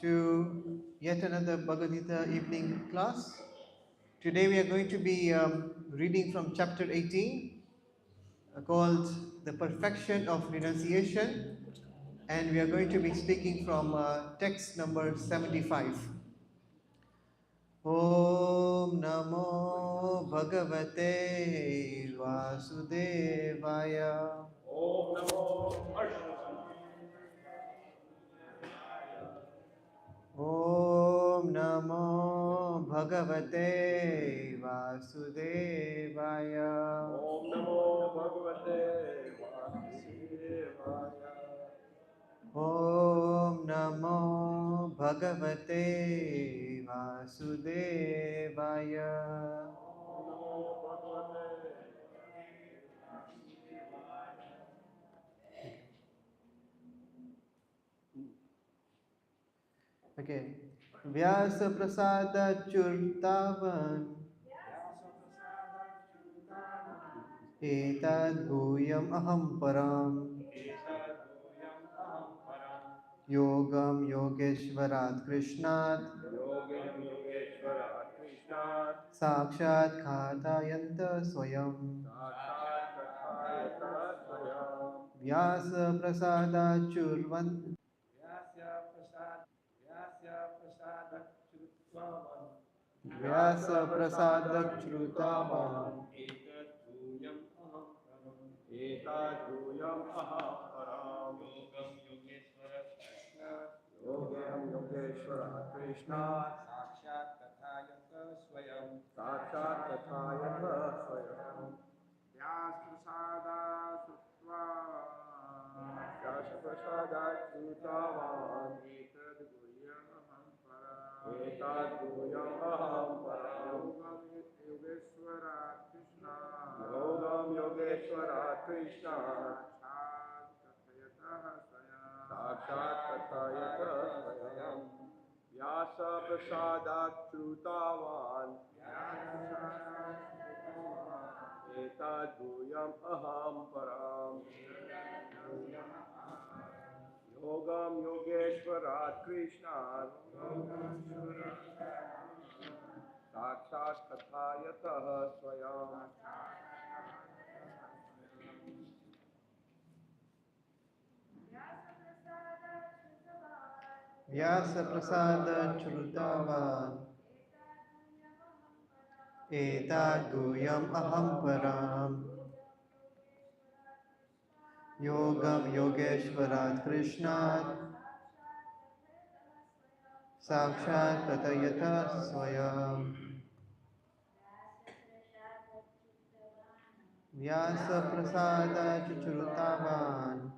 to yet another Bhagavad Gita evening class. Today we are going to be reading from chapter 18 called The Perfection of Renunciation, and we are going to be speaking from text number 75. Om Namo Bhagavate Vasudevaya. Om Namo Om Namo Bhagavate Vasudevaya. Om Namo Bhagavate Vasudevaya. Om Namo Bhagavate Vasudevaya. Om Namo Bhagavate. Okay. Vyasa Prasada Churtavan Etad Bhuyam Aham Param Yogam Yogeshwarat Krishnat Yogam Yogeshwara Krishna. Sakshat Khatayanta Swayam Sakshat Kathayata Swayam. Vyasa Prasada Churvan Vyasya Prasada Churutvaman. Vyasa Prasada Chrutavan Etat Bhuyam Aham Param. Etat Bhuyam Aham Param. Yogam Yogeshwara Krishna. Sakshat Kathayata Swayam. Sakshat Kathayata Swayam. Vyas Prasada Sutva. Vyas Prasada Sutavan. Etad Guhyam Aham Param. Etad Guhyam Aham Param. Yogam Yogeshwara Krishna. Yogam Yogeshwara Krishna. Sakshat Kathayata Swayam. Vyasa Prasadat Shrutavan. Etad Bhuyam Aham Param. Yogam Yogeshwarat Krishna. Sakshat Kathayata Swayam. Vyasa Prasada Chrutavan Etad Bhuyam Aham Param Yogam Yogeshwarat Krishnat Sakshat Katayata Swayam Vyasa Prasada Chrutavan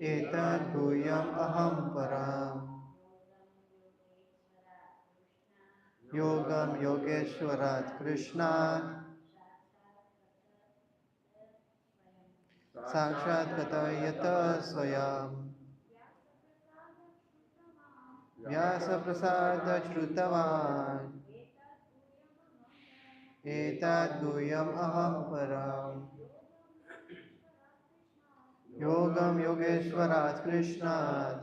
Etad Bhuyam Aham Param Yogam Yogeshwarat Krishnat Sakshat Katayata Swayam Vyasa Prasada Chrutavan Etad Bhuyam Aham Param Yogam Yogeshwarat Krishnat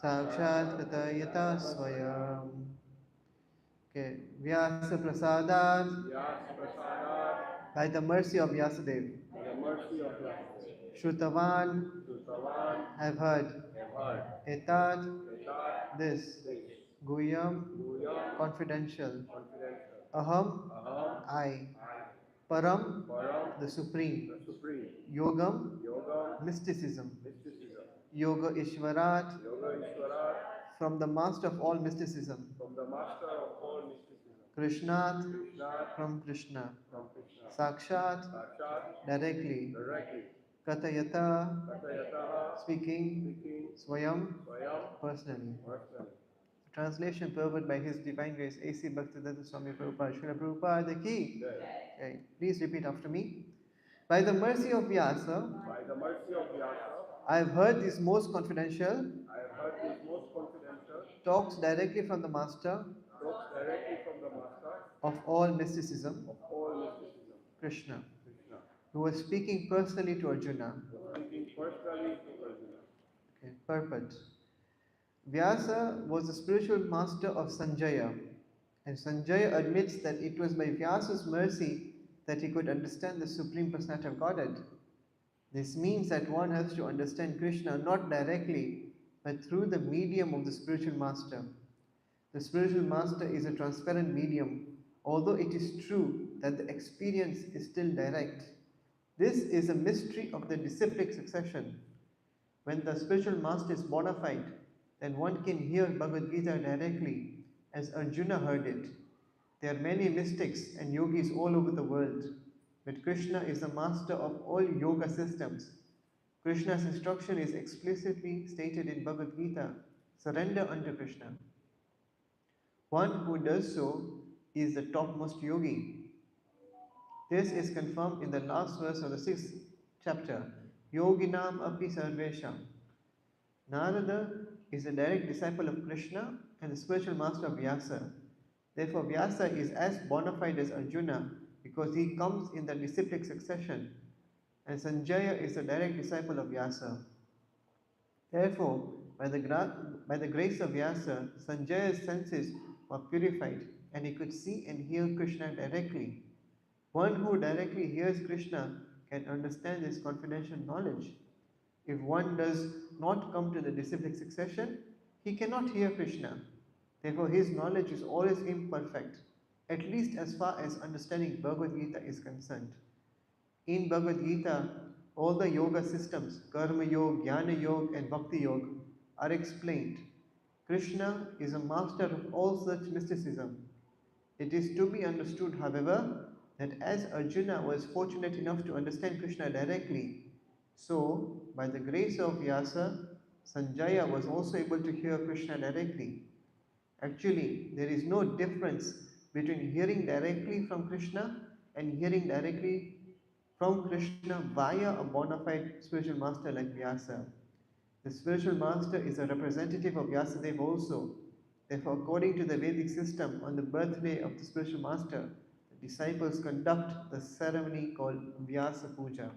Sakshat Katayata Swayam. Okay, Vyasa Prasadat, Vyasa Prasadat. by the mercy of Vyasadev, The mercy of God. Shrutavan, Sutavan. have heard, Have heard. Etat, Etat. this, This. Guyam, Guyam. confidential, Confidential. Aham, Aham. I, I. Param, Param. the supreme, The supreme. Yogam, Yogam. mysticism, Mysticism. Yoga Ishwarat, Yoga Ishvara. from the master of all mysticism, From the master of all mysticism. Krishnat, Krishna. from Krishna, From Krishna. Sakshat, Sakshat. directly, Directly. Katayata, Katayataha. speaking, Speaking. Swayam, Swayam. personally. Personally. Translation perverted by His Divine Grace A.C. Bhaktivedanta Swami Prabhupada, Srila Prabhupada ki. Okay, please repeat after me. By the mercy of Vyasa, By the mercy of Vyasa, I have heard these most confidential I have heard these most confidential talks directly from the Master talks directly from the master of all mysticism, of all mysticism, Krishna, Krishna, who was speaking personally to Arjuna. speaking personally entirely to Arjuna. Okay, perfect. Vyasa was the spiritual master of Sanjaya, and Sanjaya admits that it was by Vyasa's mercy that he could understand the Supreme Personality of Godhead. This means that one has to understand Krishna not directly, but through the medium of the spiritual master. The spiritual master is a transparent medium, although it is true that the experience is still direct. This is a mystery of the disciplic succession. When the spiritual master is bona fide, then one can hear Bhagavad Gita directly, as Arjuna heard it. There are many mystics and yogis all over the world, but Krishna is the master of all yoga systems. Krishna's instruction is explicitly stated in Bhagavad Gita: surrender unto Krishna. One who does so is the topmost yogi. This is confirmed in the last verse of the 6th chapter: Yoginam api sarvesham. Narada is a direct disciple of Krishna and the spiritual master of Vyasa. Therefore, Vyasa is as bona fide as Arjuna because he comes in the disciplic succession, and Sanjaya is a direct disciple of Vyasa. Therefore, by the grace of Vyasa, Sanjaya's senses were purified and he could see and hear Krishna directly. One who directly hears Krishna can understand this confidential knowledge. If one does not come to the disciplic succession, he cannot hear Krishna. Therefore, his knowledge is always imperfect, at least as far as understanding Bhagavad Gita is concerned. In Bhagavad Gita, all the yoga systems, Karma Yoga, Jnana Yoga, and Bhakti Yoga, are explained. Krishna is a master of all such mysticism. It is to be understood, however, that as Arjuna was fortunate enough to understand Krishna directly, so by the grace of Vyasa, Sanjaya was also able to hear Krishna directly. Actually, there is no difference between hearing directly from Krishna and hearing directly from Krishna via a bona fide spiritual master like Vyasa. The spiritual master is a representative of Vyasadeva also. Therefore, according to the Vedic system, on the birthday of the spiritual master, the disciples conduct the ceremony called Vyasa Puja.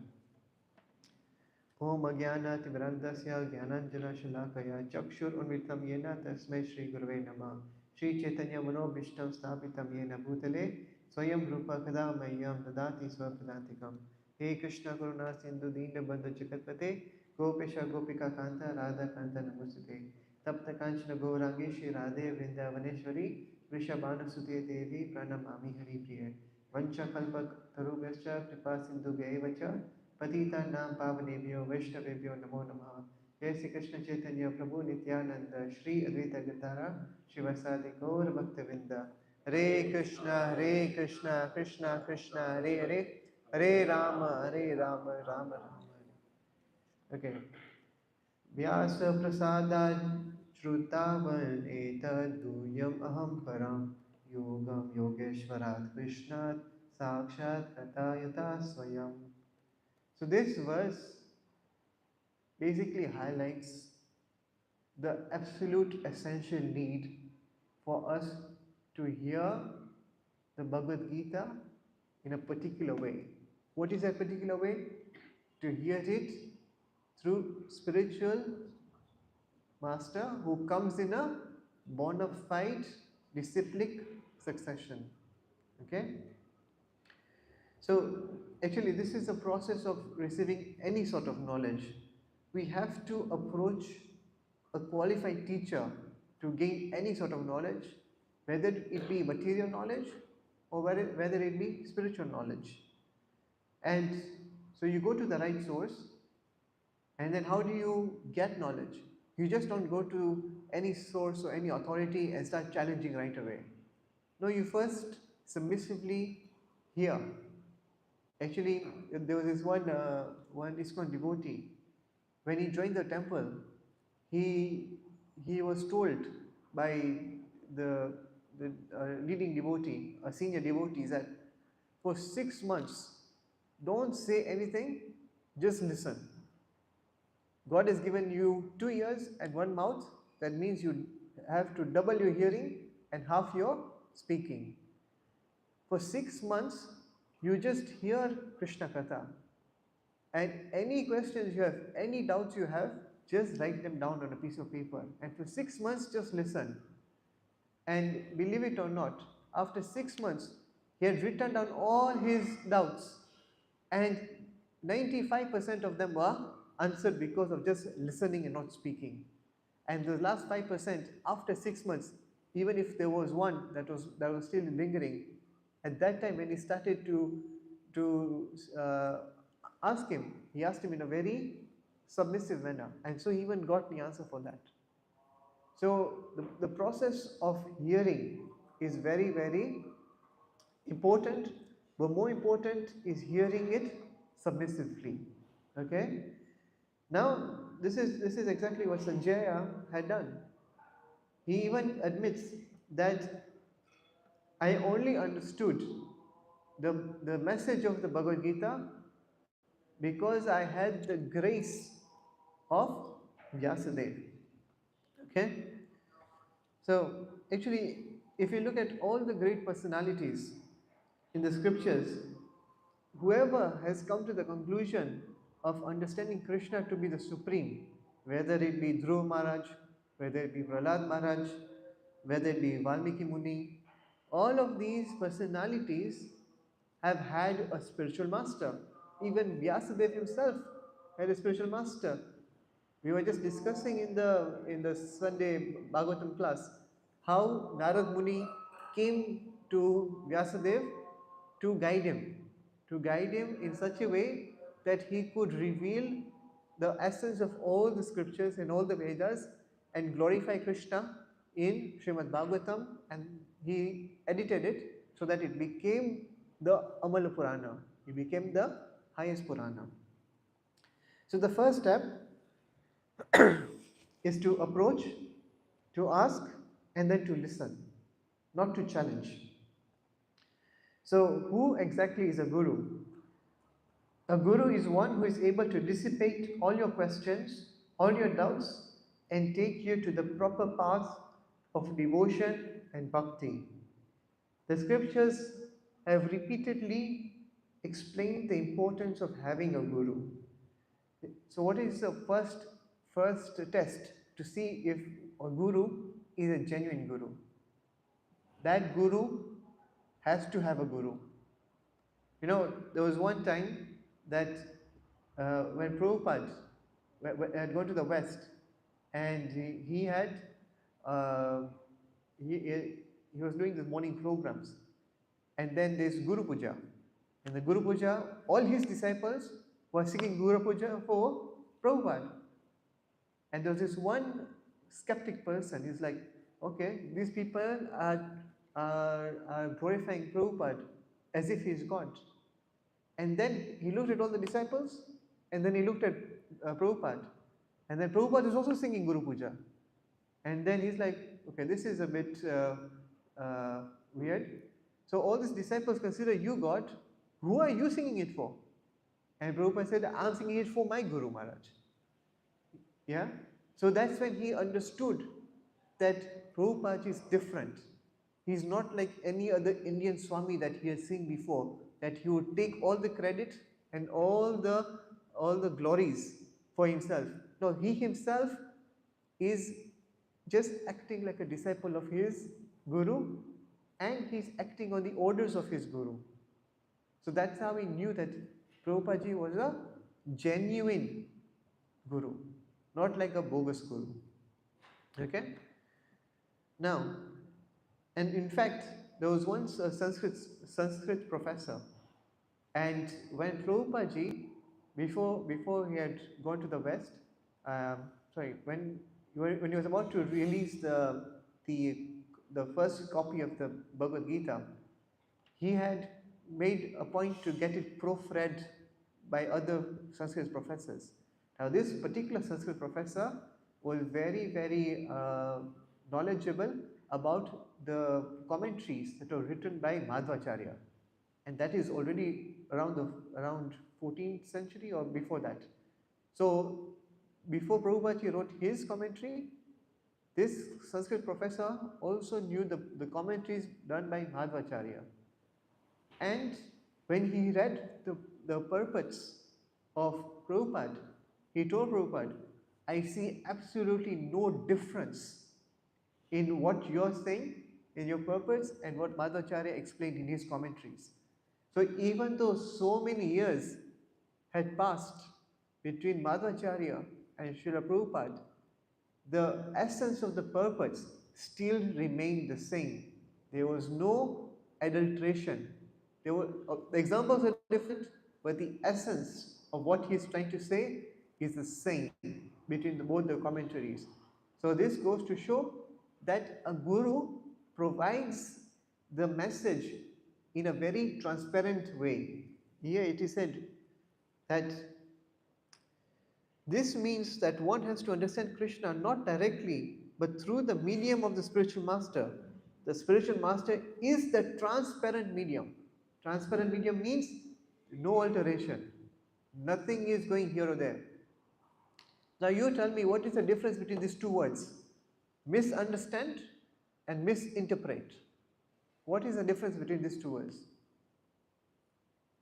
Om Ajnanatimirandasya Jnananjana Chakshur Unvitam Yena Tasmai Shri Gurve Namah. Shri Chaitanya Manobhishtam Sthapitam Yena Bhutale Swayam Rupa Kada Mayam Dadati Swapadantikam. He Krishna Karuna Sindhu Dina Bandhu Jagatpate Gopesha Gopika Kanta Radha Kanta Namustate Tapta Kanchana Gaurangi Shri Radhe Vrindavaneshwari Vrishabhanu Sute Devi Pranamami Hari Priya Vancha Kalpa Tarubhascha Kripa Sindhu Gaivacha पतिता नाम पावनेभ्यो वैष्णवेभ्यो नमो नमः। जय श्री कृष्ण चैतन्य प्रभु नित्यानंद श्री अद्वैत गदाधर शिवसादि गौर भक्तवृंद। हरे कृष्ण कृष्ण कृष्ण हरे हरे, हरे राम राम राम हरे। Okay. व्यास प्रसादात् श्रुतावन् एतद्गुह्यम् अहं परं योगं योगेश्वरात् कृष्णात् साक्षात् कथयता स्वयम्. So this verse basically highlights the absolute essential need for us to hear the Bhagavad Gita in a particular way. What is that particular way? To hear it through spiritual master who comes in a bona fide disciplic succession. Okay? So actually this is a process of receiving any sort of knowledge. We have to approach a qualified teacher to gain any sort of knowledge, whether it be material knowledge or whether it be spiritual knowledge. And so you go to the right source, and then how do you get knowledge? You just don't go to any source or any authority and start challenging right away. No, you first submissively hear. Actually, there was this one ISKCON devotee. When he joined the temple, he was told by the leading devotee, a senior devotee, that for 6 months, don't say anything, just listen. God has given you 2 ears and 1 mouth. That means you have to double your hearing and half your speaking. For 6 months, you just hear Krishna Katha. And any questions you have, any doubts you have, just write them down on a piece of paper. And for 6 months, just listen. And believe it or not, after 6 months, he had written down all his doubts, and 95% of them were answered because of just listening and not speaking. And the last 5%, after 6 months, even if there was one that was still lingering, at that time when he started to ask him, he asked him in a very submissive manner, and so he even got the answer for that. So the process of hearing is very, very important, but more important is hearing it submissively. Okay? Now, this is exactly what Sanjaya had done. He even admits that I only understood the message of the Bhagavad Gita because I had the grace of Vyasadeva. Okay? So, actually, if you look at all the great personalities in the scriptures, whoever has come to the conclusion of understanding Krishna to be the supreme, whether it be Dhruva Maharaj, whether it be Prahlad Maharaj, whether it be Valmiki Muni, all of these personalities have had a spiritual master. Even Vyasadeva himself had a spiritual master. We were just discussing in the Sunday Bhagavatam class how Narad Muni came to Vyasadeva to guide him in such a way that he could reveal the essence of all the scriptures and all the Vedas and glorify Krishna in Srimad Bhagavatam, and he edited it so that it became the Amala Purana. It became the highest Purana. So the first step is to approach, to ask, and then to listen, not to challenge. So, who exactly is a guru? A guru is one who is able to dissipate all your questions, all your doubts, and take you to the proper path of devotion and bhakti. The scriptures have repeatedly explained the importance of having a guru. So, what is the first test to see if a guru is a genuine guru? That guru has to have a guru. There was one time that when Prabhupada had gone to the West, and he had uh, he was doing these morning programs, and then there's Guru Puja. In the Guru Puja, all his disciples were singing Guru Puja for Prabhupada. And there was this one skeptic person. He's like, okay, these people are glorifying Prabhupada as if he's God. And then he looked at all the disciples, and then he looked at Prabhupada. And then Prabhupada is also singing Guru Puja. And then he's like, okay, this is a bit weird. So all these disciples consider you God. Who are you singing it for? And Prabhupada said, I'm singing it for my Guru Maharaj. Yeah? So that's when he understood that Prabhupada is different. He's not like any other Indian Swami that he has seen before, that he would take all the credit and all the glories for himself. No, he himself is just acting like a disciple of his Guru, and he's acting on the orders of his Guru. So that's how he knew that Prabhupada was a genuine Guru, not like a bogus Guru. Okay? Now, and in fact, there was once a Sanskrit professor, and when Prabhupada, before he had gone to the West, when he was about to release the first copy of the Bhagavad Gita, he had made a point to get it proofread by other Sanskrit professors. Now, this particular Sanskrit professor was very, very knowledgeable about the commentaries that were written by Madhvacharya, and that is already around 14th century or before that. So, before Prabhupada wrote his commentary, this Sanskrit professor also knew the commentaries done by Madhvacharya. And when he read the purports of Prabhupada, he told Prabhupada, I see absolutely no difference in what you're saying in your purpose and what Madhvacharya explained in his commentaries. So even though so many years had passed between Madhvacharya and Srila Prabhupada, the essence of the purpose still remained the same. There was no adulteration. The examples are different, but the essence of what he is trying to say is the same between both the commentaries. So this goes to show that a guru provides the message in a very transparent way. Here it is said that this means that one has to understand Krishna not directly, but through the medium of the spiritual master. The spiritual master is the transparent medium. Transparent medium means no alteration. Nothing is going here or there. Now you tell me, what is the difference between these two words? Misunderstand and misinterpret. What is the difference between these two words?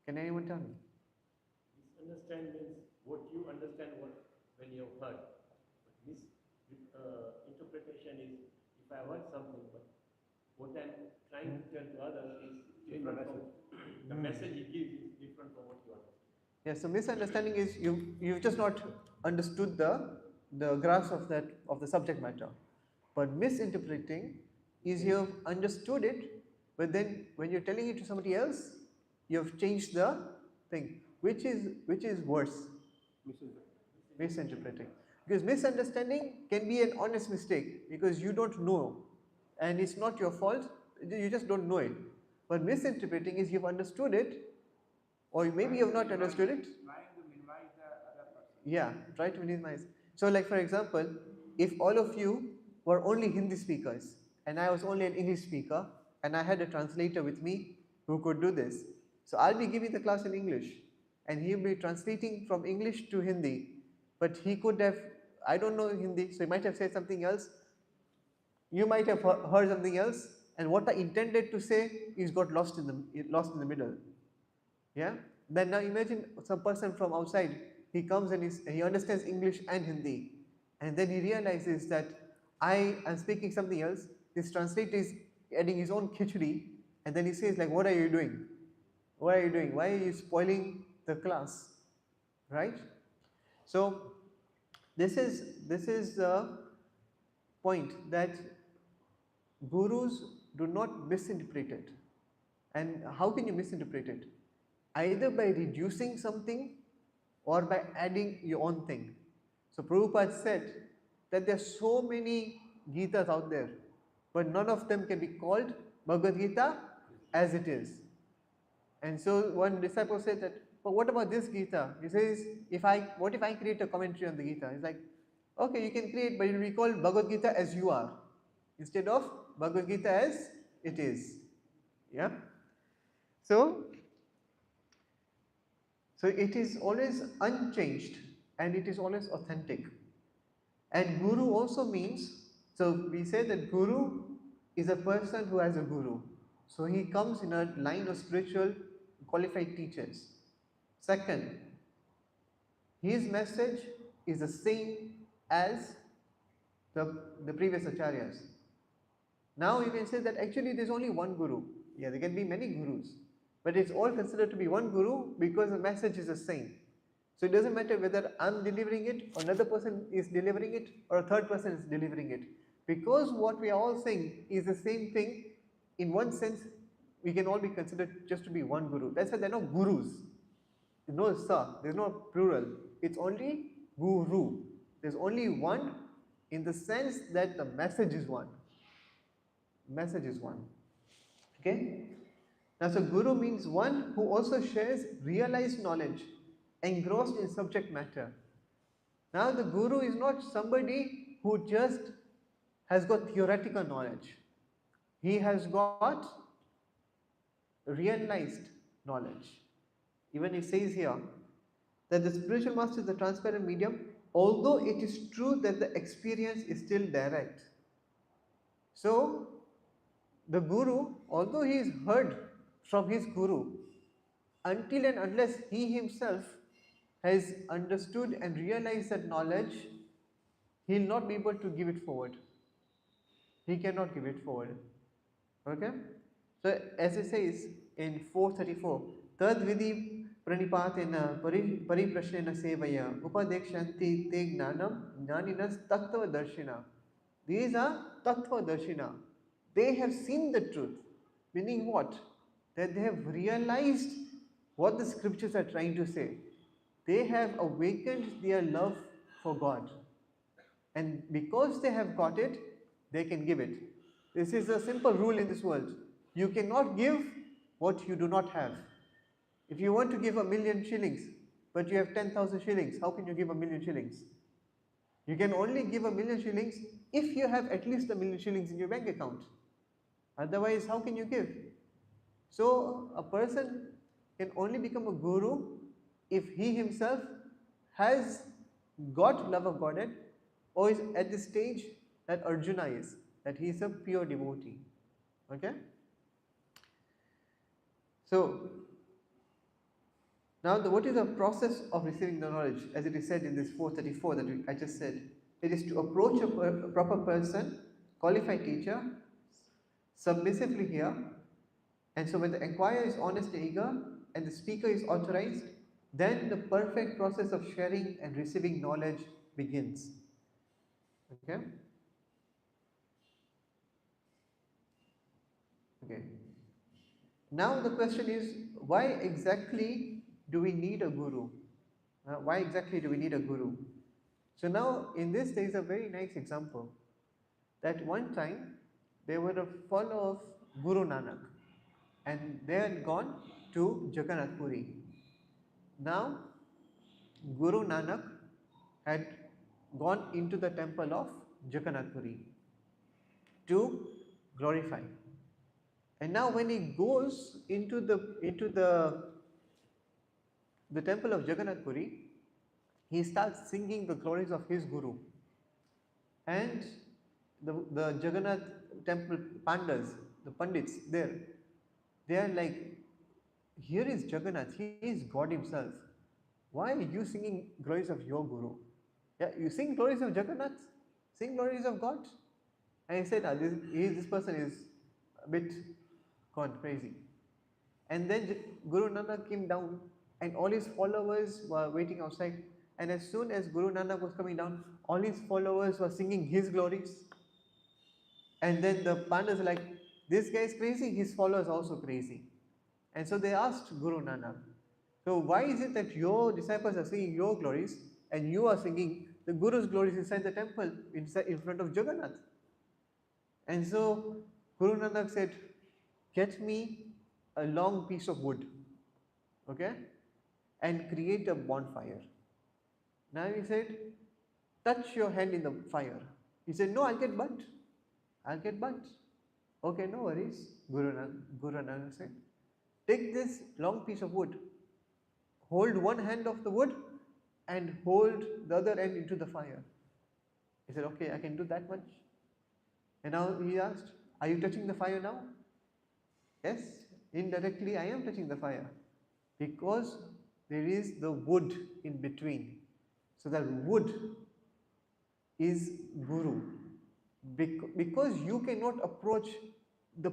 Can anyone tell me? Misunderstand means what you understand when you have heard. But misinterpretation is if I heard something, but what I'm trying to tell to others is different from the message he gives is different from what you understand. Yeah, so misunderstanding is you've just not understood the grasp of the subject matter. But misinterpreting is you've understood it, but then when you're telling it to somebody else, you've changed the thing. Which is worse? Misinterpreting. Because misunderstanding can be an honest mistake because you don't know and it's not your fault, you just don't know it. But misinterpreting is you've understood it, or maybe you've not understood it. Trying to minimize the other person. Yeah, try to minimize. So, like for example, if all of you were only Hindi speakers and I was only an English speaker and I had a translator with me who could do this, so I'll be giving the class in English and he'll be translating from English to Hindi, but he could have, I don't know Hindi, so he might have said something else. You might have heard something else, and what I intended to say is got lost in the middle. Yeah. Then now imagine some person from outside. He comes and he understands English and Hindi, and then he realizes that I am speaking something else. This translator is adding his own khichdi, and then he says like, "What are you doing? What are you doing? Why are you spoiling the class?" Right? So this is the point that gurus do not misinterpret it. And how can you misinterpret it? Either by reducing something or by adding your own thing. So Prabhupada said that there are so many Gitas out there, but none of them can be called Bhagavad Gita as it is. And so one disciple said that, but what about this Gita? He says, what if I create a commentary on the Gita? He's like, okay, you can create, but it will be called Bhagavad Gita as you are, instead of Bhagavad Gita as it is. Yeah? So it is always unchanged and it is always authentic. And guru also means, so we say that guru is a person who has a guru. So he comes in a line of spiritual qualified teachers. Second, his message is the same as the previous acharyas. Now you can say that actually there's only one guru. Yeah, there can be many gurus, but it's all considered to be one guru because the message is the same. So it doesn't matter whether I'm delivering it, or another person is delivering it, or a third person is delivering it. Because what we are all saying is the same thing, in one sense, we can all be considered just to be one guru. That's why there are no gurus. There's no sa, there's no plural. It's only guru. There's only one in the sense that the message is one. Message is one. Okay? Now, so guru means one who also shares realized knowledge, engrossed in subject matter. Now, the guru is not somebody who just has got theoretical knowledge. He has got realized knowledge. Even it says here that the spiritual master is the transparent medium, although it is true that the experience is still direct. So, the guru, although he is heard from his guru, until and unless he himself has understood and realized that knowledge, he will not be able to give it forward. He cannot give it forward. Okay? So as it says in 434, Tad vidhi pranipatena pariprashnena sevaya upadekshanti te gnanam jnaninas tattva darshina. These are tattva darshina. They have seen the truth. Meaning what? That they have realized what the scriptures are trying to say. They have awakened their love for God. And because they have got it, they can give it. This is a simple rule in this world. You cannot give what you do not have. If you want to give 1,000,000 shillings, but you have 10,000 shillings, how can you give 1,000,000 shillings? You can only give 1,000,000 shillings if you have at least 1,000,000 shillings in your bank account. Otherwise, how can you give? So, a person can only become a guru if he himself has got love of Godhead or is at the stage that Arjuna is, that he is a pure devotee. Okay? So, now what is the process of receiving the knowledge, as it is said in this 434 that I just said? It is to approach a proper person, qualified teacher, submissively hear, and so when the inquirer is honest and eager and the speaker is authorized, then the perfect process of sharing and receiving knowledge begins. Okay? Okay. Now the question is, why exactly do we need a guru? Why exactly do we need a guru? So now in this there is a very nice example that one time they were a follower of Guru Nanak and they had gone to Jagannath Puri. Now Guru Nanak had gone into the temple of Jagannath Puri to glorify. And now when he goes into the temple of Jagannath Puri, he starts singing the glories of his guru. And the Jagannath temple pandas, the pandits there, they are like, here is Jagannath, he is God himself. Why are you singing glories of your guru? Yeah, you sing glories of Jagannath, sing glories of God. And he said, this person is a bit gone crazy. And then Guru Nanak came down and all his followers were waiting outside. And as soon as Guru Nanak was coming down, all his followers were singing his glories. And then the pandas were like, this guy is crazy, his followers are also crazy. And so they asked Guru Nanak, so why is it that your disciples are singing your glories and you are singing the Guru's glories inside the temple, in front of Jagannath? And so Guru Nanak said, get me a long piece of wood, okay, and create a bonfire. Now he said, touch your hand in the fire. He said, no, I'll get burnt. I'll get burnt. Okay, no worries, Guru Nanak said. Take this long piece of wood, hold one hand of the wood and hold the other end into the fire. He said, okay, I can do that much. And now he asked, are you touching the fire now? Yes, indirectly I am touching the fire because there is the wood in between. So that wood is Guru. Because you cannot approach the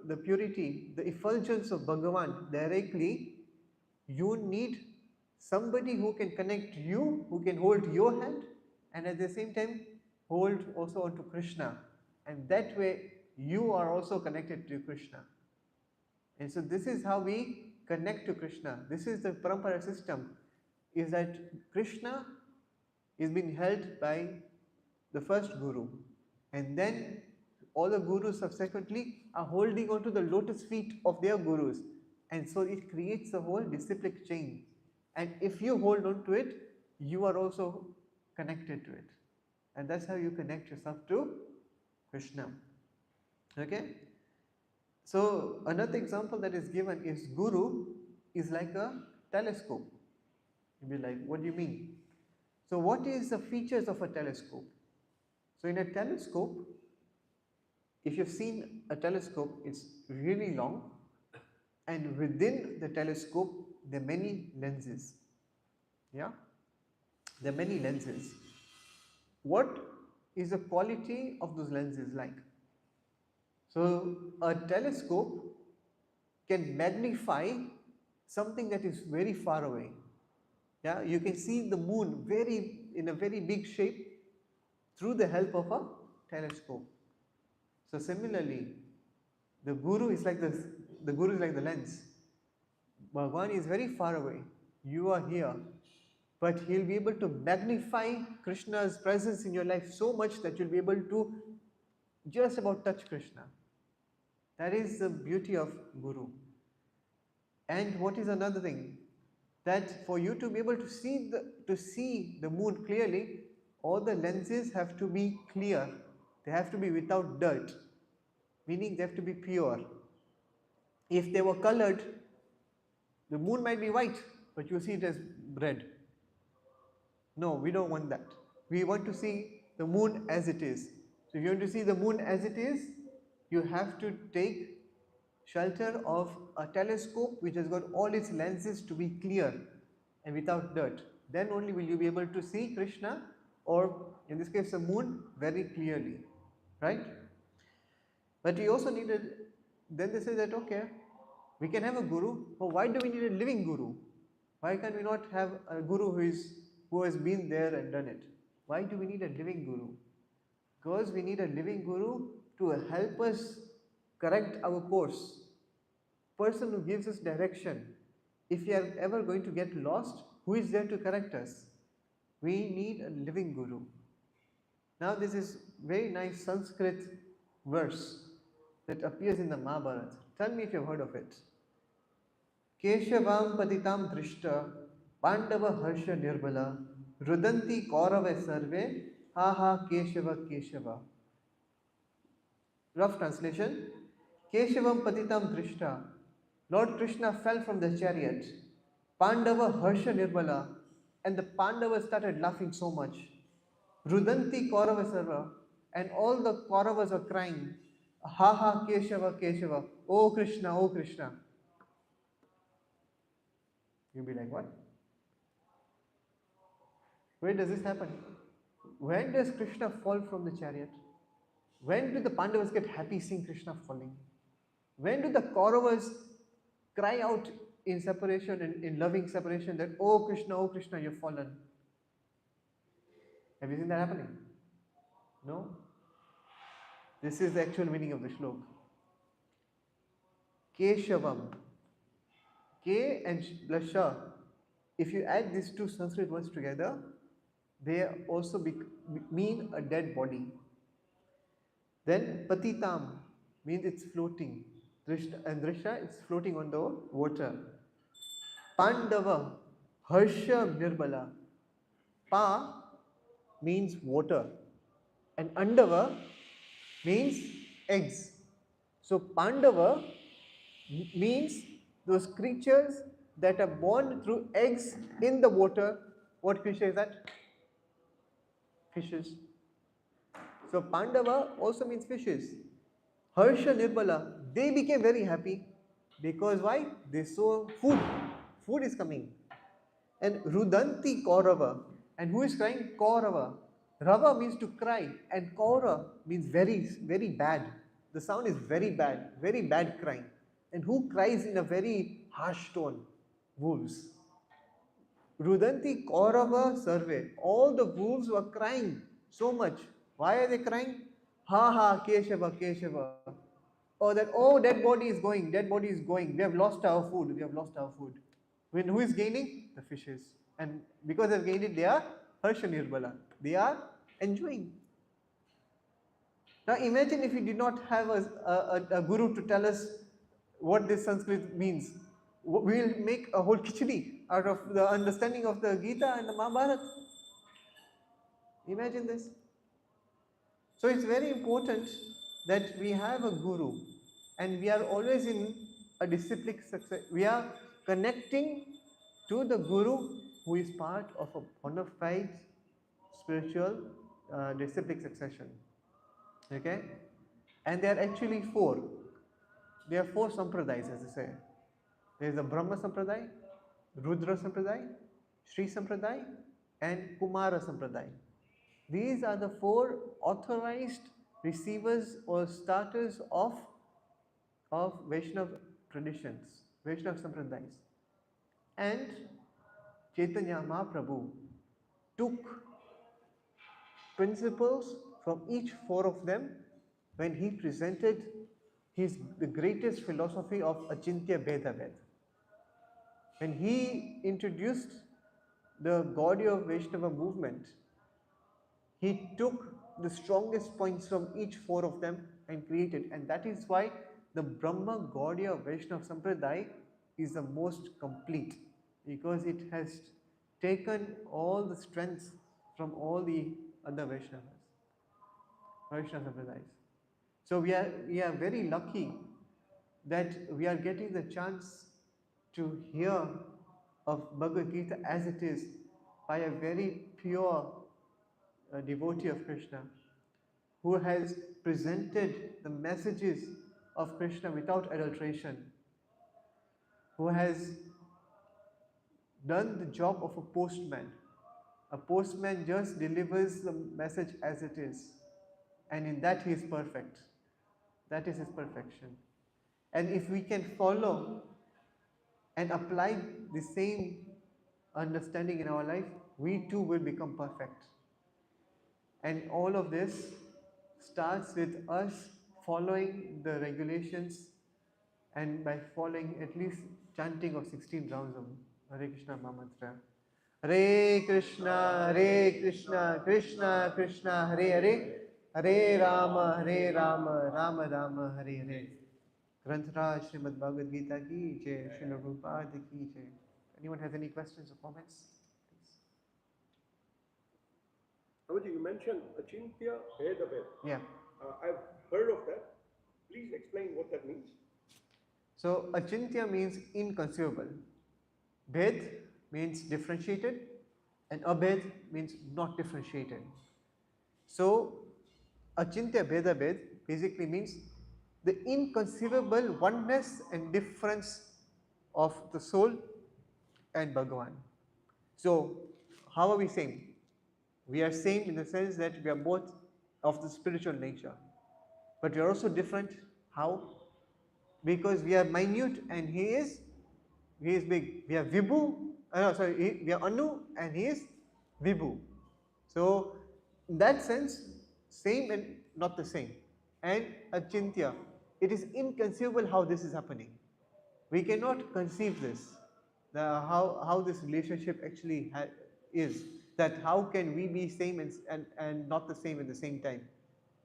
the purity, the effulgence of Bhagavan directly, you need somebody who can connect you, who can hold your hand and at the same time hold also onto Krishna. And that way you are also connected to Krishna. And so this is how we connect to Krishna. This is the parampara system, is that Krishna is being held by the first guru, and then all the gurus subsequently are holding on to the lotus feet of their gurus, and so it creates a whole disciplic chain. And if you hold on to it, you are also connected to it, and that's how you connect yourself to Krishna. Okay? So another example that is given is Guru is like a telescope. You'll be like, what do you mean? So what is the features of a telescope? So in a telescope, if you've seen a telescope, it's really long, and within the telescope there are many lenses. Yeah? There are many lenses. What is the quality of those lenses like? So, a telescope can magnify something that is very far away. Yeah, you can see the moon in a very big shape through the help of a telescope. So similarly, the guru is like this. The guru is like the lens. Bhagwan is very far away. You are here, but he'll be able to magnify Krishna's presence in your life so much that you'll be able to just about touch Krishna. That is the beauty of guru. And what is another thing? That for you to be able to see the moon clearly, all the lenses have to be clear. They have to be without dirt, meaning they have to be pure. If they were colored, the moon might be white, but you see it as red. No, we don't want that. We want to see the moon as it is. So if you want to see the moon as it is, you have to take shelter of a telescope which has got all its lenses to be clear and without dirt. Then only will you be able to see Krishna, or in this case the moon, very clearly. Right? But we also needed, then they say that okay, we can have a guru, but why do we need a living guru? Why can't we not have a guru who has been there and done it? Why do we need a living guru? Because we need a living guru to help us correct our course. Person who gives us direction. If we are ever going to get lost, who is there to correct us? We need a living guru. Now this is very nice Sanskrit verse that appears in the Mahabharata. Tell me if you've heard of it. Keshavam patitam drishta Pandava harsha nirbala Rudanti kaurava sarve ha ha Keshava Keshava. Rough translation. Keshavam patitam drishta. Lord Krishna fell from the chariot. Pandava harsha nirbala. And the Pandavas started laughing so much. Rudanti kaurava sarva. And all the Kauravas are crying. Ha ha Keshava Keshava. Oh Krishna, oh Krishna. You'll be like, what? Where does this happen? When does Krishna fall from the chariot? When do the Pandavas get happy seeing Krishna falling? When do the Kauravas cry out in separation and in loving separation that, oh Krishna, you've fallen? Have you seen that happening? No? This is the actual meaning of the shlok. Keshavam. K and plus Sha. If you add these two Sanskrit words together, they also mean a dead body. Then patitam means it's floating. And drishta, it's floating on the water. Pandava, harsha nirbala. Pa means water. And andava means eggs. So Pandava means those creatures that are born through eggs in the water. What creature is that? Fishes. So Pandava also means fishes. Harsha Nirbala, they became very happy because why? They saw food. Food is coming. And Rudanti Kaurava. And who is crying? Kaurava. Rava means to cry, and Kaura means very, very bad. The sound is very bad crying. And who cries in a very harsh tone? Wolves. Rudanti Kaurava Sarve. All the wolves were crying so much. Why are they crying? Ha ha, Keshava, Keshava. Oh, dead body is going, dead body is going. We have lost our food, we have lost our food. When who is gaining? The fishes. And because they've gained it, they are Harsha Nirbala. They are enjoying. Now imagine if we did not have a guru to tell us what this Sanskrit means. We will make a whole khichdi out of the understanding of the Gita and the Mahabharata. Imagine this. So it's very important that we have a guru and we are always in a disciplic success. We are connecting to the guru who is part of a bona fide spiritual disciplic succession. Okay? And there are actually four. There are four sampradayas, as I say. There is the Brahma Sampradaya, Rudra Sampradaya, Sri Sampradaya, and Kumara Sampradaya. These are the four authorized receivers or starters of Vaishnava traditions, Vaishnava Sampradayas. And Chaitanya Mahaprabhu took principles from each four of them when he presented the greatest philosophy of Achintya Bheda Ved. When he introduced the Gaudiya Vaishnava movement, he took the strongest points from each four of them and created, and that is why the Brahma Gaudiya Vaishnava Sampradaya is the most complete, because it has taken all the strengths from all the other Vaishnava Sampradayas. So we are very lucky that we are getting the chance to hear of Bhagavad Gita as it is by a very pure devotee of Krishna who has presented the messages of Krishna without adulteration, who has done the job of a postman. A postman just delivers the message as it is, and in that he is perfect. That is his perfection. And if we can follow and apply the same understanding in our life, we too will become perfect. And all of this starts with us following the regulations and by following at least chanting of 16 rounds of Hare Krishna Mahamantra. Hare Krishna, Hare Krishna, Krishna Krishna, Hare Hare, Hare Rama, Hare Rama, Rama Rama, Hare Hare. Granthra Srimad Bhagavad Gita ki jai, Srila Prabhupada ki jai. Anyone has any questions or comments? Prabhuji, you mentioned Achintya Bheda Ved. Yeah. I've heard of that. Please explain what that means. So Achintya means inconceivable. Bhed means differentiated, and Abhed means not differentiated. So Achintya Bheda Bhed basically means the inconceivable oneness and difference of the soul and Bhagavan. So how are we same? We are same in the sense that we are both of the spiritual nature, but we are also different. How? Because we are minute and he is big. We are Vibhu, we are Anu and he is Vibhu. So in that sense, same and not the same. And Achintya, it is inconceivable how this is happening. We cannot conceive this, how this relationship actually is. That how can we be same and not the same at the same time?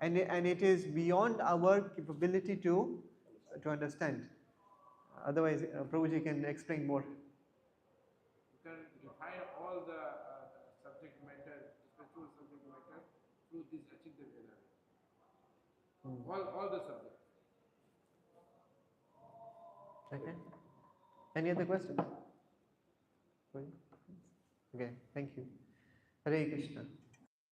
And it is beyond our capability to understand. Otherwise, Prabhuji can explain more. You can define all the subject matter, spiritual subject matter, through this Achintya Veda. All the subjects. Okay. Any other questions? Okay, thank you. Hare Krishna.